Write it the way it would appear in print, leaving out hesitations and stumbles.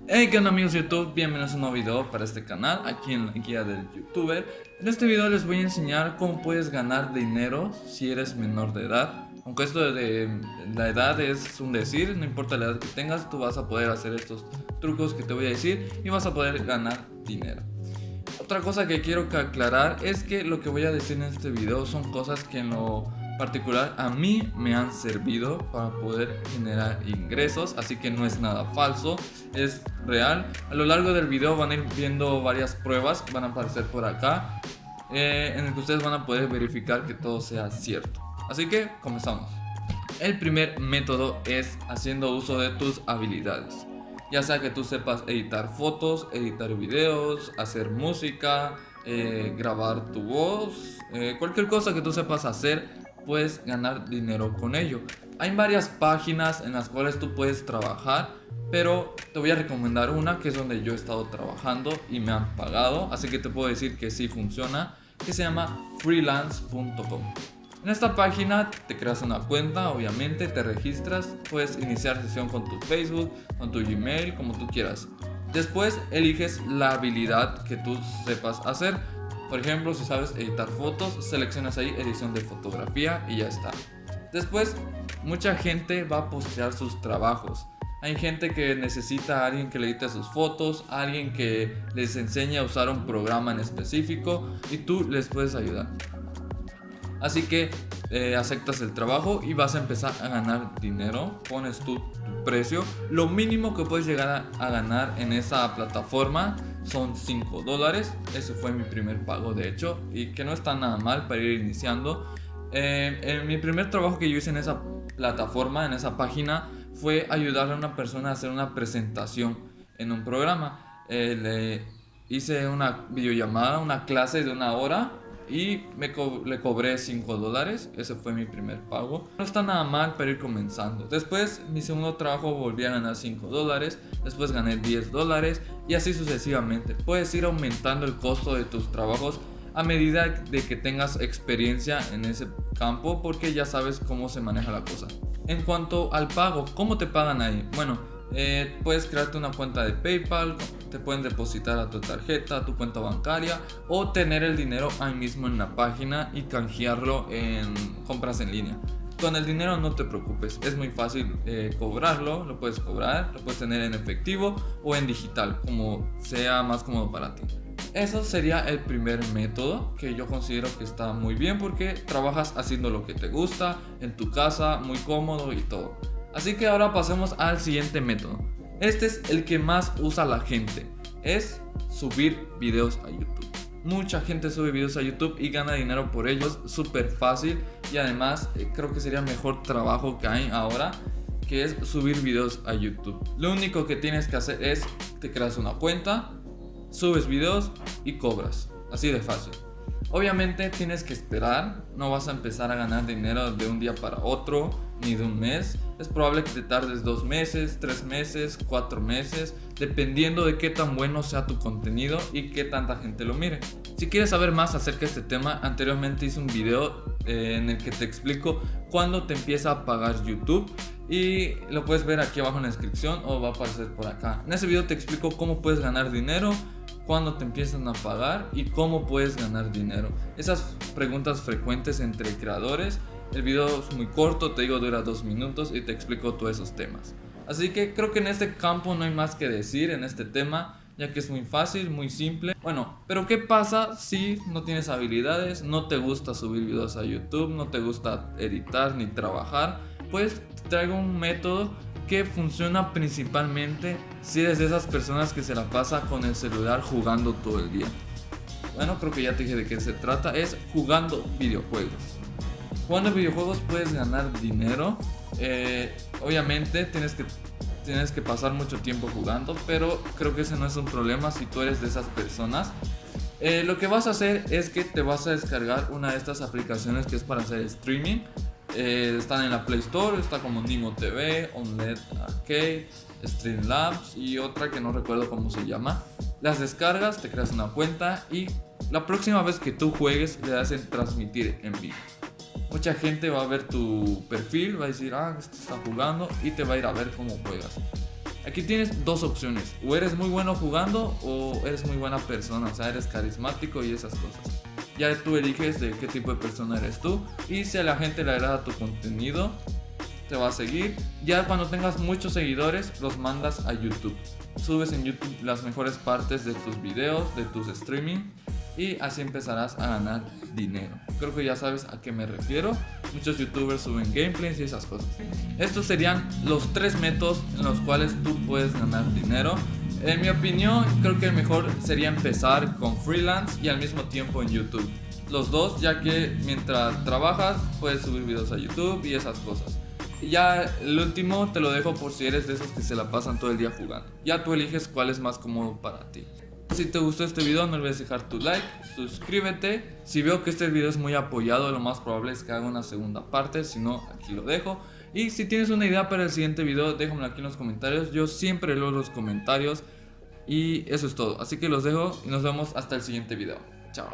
Hey, ¿qué onda amigos de YouTube? Bienvenidos a un nuevo video para este canal, aquí en la guía del youtuber. En este video les voy a enseñar cómo puedes ganar dinero si eres menor de edad. Aunque esto de la edad es un decir, no importa la edad que tengas, tú vas a poder hacer estos trucos que te voy a decir y vas a poder ganar dinero. Otra cosa que quiero aclarar es que lo que voy a decir en este video son cosas que en lo particular a mí me han servido para poder generar ingresos, así que no es nada falso, es real. A lo largo del video van a ir viendo varias pruebas que van a aparecer por acá, en el que ustedes van a poder verificar que todo sea cierto. Así que comenzamos. El primer método es haciendo uso de tus habilidades. Ya sea que tú sepas editar fotos, editar videos, hacer música, grabar tu voz, cualquier cosa que tú sepas hacer, puedes ganar dinero con ello. Hay varias páginas en las cuales tú puedes trabajar, pero te voy a recomendar una que es donde yo he estado trabajando y me han pagado, así que te puedo decir que sí funciona, que se llama freelance.com. En esta página te creas una cuenta, obviamente, te registras, puedes iniciar sesión con tu Facebook, con tu Gmail, como tú quieras. Después eliges la habilidad que tú sepas hacer. Por ejemplo, si sabes editar fotos, seleccionas ahí edición de fotografía y ya está. Después, mucha gente va a postear sus trabajos. Hay gente que necesita a alguien que le edite sus fotos, a alguien que les enseñe a usar un programa en específico y tú les puedes ayudar. Así que aceptas el trabajo y vas a empezar a ganar dinero. Pones tu precio. Lo mínimo que puedes llegar a ganar en esa plataforma son $5. Ese fue mi primer pago, de hecho, y que no está nada mal para ir iniciando. En mi primer trabajo que yo hice en esa plataforma, en esa página, fue ayudarle a una persona a hacer una presentación en un programa. Le hice una videollamada, una clase de 1 hora y le cobré $5. Ese fue mi primer pago. No está nada mal para ir comenzando. Después, mi segundo trabajo, volví a ganar $5. Después gané $10 y así sucesivamente. Puedes ir aumentando el costo de tus trabajos a medida de que tengas experiencia en ese campo, porque ya sabes cómo se maneja la cosa. En cuanto al pago, ¿cómo te pagan ahí? Bueno, puedes crearte una cuenta de PayPal, te pueden depositar a tu tarjeta, a tu cuenta bancaria, o tener el dinero ahí mismo en la página y canjearlo en compras en línea. Con el dinero no te preocupes, es muy fácil cobrarlo, lo puedes cobrar, lo puedes tener en efectivo o en digital, como sea más cómodo para ti. Eso sería el primer método, que yo considero que está muy bien porque trabajas haciendo lo que te gusta, en tu casa, muy cómodo y todo. Así que ahora pasemos al siguiente método. Este es el que más usa la gente, es subir videos a YouTube. Mucha gente sube videos a YouTube y gana dinero por ellos, súper fácil, y además creo que sería el mejor trabajo que hay ahora, que es subir videos a YouTube. Lo único que tienes que hacer es, te creas una cuenta, subes videos y cobras, así de fácil. Obviamente tienes que esperar, no vas a empezar a ganar dinero de un día para otro, ni de un mes. Es probable que te tardes 2 meses, 3 meses, 4 meses, dependiendo de qué tan bueno sea tu contenido y qué tanta gente lo mire. Si quieres saber más acerca de este tema, anteriormente hice un video en el que te explico cuándo te empieza a pagar YouTube, y lo puedes ver aquí abajo en la descripción o va a aparecer por acá. En ese video te explico cómo puedes ganar dinero, cuándo te empiezan a pagar y cómo puedes ganar dinero. Esas preguntas frecuentes entre creadores. El video es muy corto, te digo, dura 2 minutos y te explico todos esos temas. Así que creo que en este campo no hay más que decir en este tema, ya que es muy fácil, muy simple. Bueno, pero ¿qué pasa si no tienes habilidades, no te gusta subir videos a YouTube, no te gusta editar ni trabajar? Pues te traigo un método que funciona principalmente si eres de esas personas que se la pasa con el celular jugando todo el día. Bueno, creo que ya te dije de qué se trata, es jugando videojuegos. Jugando videojuegos puedes ganar dinero. Obviamente tienes que pasar mucho tiempo jugando, pero creo que ese no es un problema si tú eres de esas personas. Lo que vas a hacer es que te vas a descargar una de estas aplicaciones que es para hacer streaming. Están en la Play Store, está como Nimo TV, OnLED Arcade, Streamlabs y otra que no recuerdo cómo se llama. Las descargas, te creas una cuenta y la próxima vez que tú juegues le das en transmitir en vivo. Mucha gente va a ver tu perfil, va a decir, este está jugando, y te va a ir a ver cómo juegas. Aquí tienes dos opciones: o eres muy bueno jugando o eres muy buena persona, o sea, eres carismático y esas cosas. Ya tú eliges de qué tipo de persona eres tú, y si a la gente le agrada tu contenido, te va a seguir. Ya cuando tengas muchos seguidores, los mandas a YouTube. Subes en YouTube las mejores partes de tus videos, de tus streaming, y así empezarás a ganar dinero. Creo que ya sabes a qué me refiero. Muchos youtubers suben gameplays y esas cosas. Estos serían los 3 métodos en los cuales tú puedes ganar dinero. En mi opinión, creo que el mejor sería empezar con freelance y al mismo tiempo en YouTube. Los dos, ya que mientras trabajas puedes subir videos a YouTube y esas cosas. Y ya el último te lo dejo por si eres de esos que se la pasan todo el día jugando. Ya tú eliges cuál es más cómodo para ti. Si te gustó este video, no olvides dejar tu like, suscríbete. Si veo que este video es muy apoyado, lo más probable es que haga una segunda parte. Si no, aquí lo dejo. Y si tienes una idea para el siguiente video, déjamelo aquí en los comentarios. Yo siempre leo los comentarios. Y eso es todo. Así que los dejo y nos vemos hasta el siguiente video. Chao.